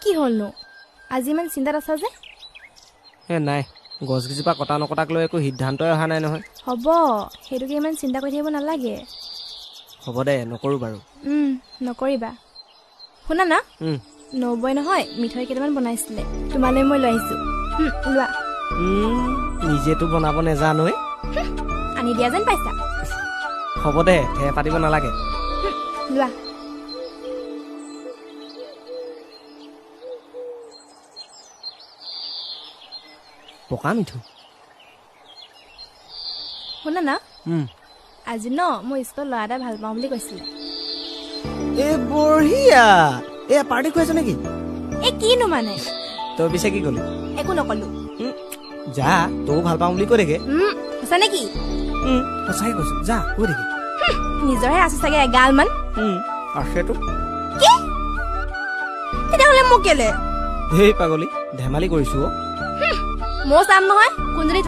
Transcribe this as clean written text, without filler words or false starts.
কি হ'লনো আজি ইমান চিন্তাত আছা যে নাই গছগিজোপা কটা নকটাক লৈ একো সিদ্ধান্তই অহা নাই নহয় হ'ব সেইটোকে ইমান চিন্তা কৰি থাকিব নালাগে হ'ব দে নকৰোঁ বাৰু নকৰিবা শুনা না নবৈ নহয় মিঠৈ কেইটামান বনাইছিলে তোমালৈ মই লৈ আহিছোঁ লোৱা নিজেতো বনাব নেজানোৱে আনি দিয়া যেন পাইছা হ'ব দে ঠেহ পাতিব নালাগে লোৱা পকা মিঠু শুনা না আজি ন মই স্কুলত ল'ৰা এটা ভাল পাওঁ বুলি কৈছিলে এই বঢ়িয়া এয়া পাৰ্টি খুৱাইছ নেকি এই কিনো মানে তই পিছে কি ক'লি একো নকলো যা তইও ভাল পাওঁ বুলি কৈ থাকে সঁচা নেকি সঁচাকে কৈছো যা কৈ থাকে নিজৰহে আছে চাগে এগাল মান আছেতো কি তেতিয়াহ'লে মোক কেলে হেই পাগলী ধেমালি কৰিছো মই চাম নহয় কোনজনী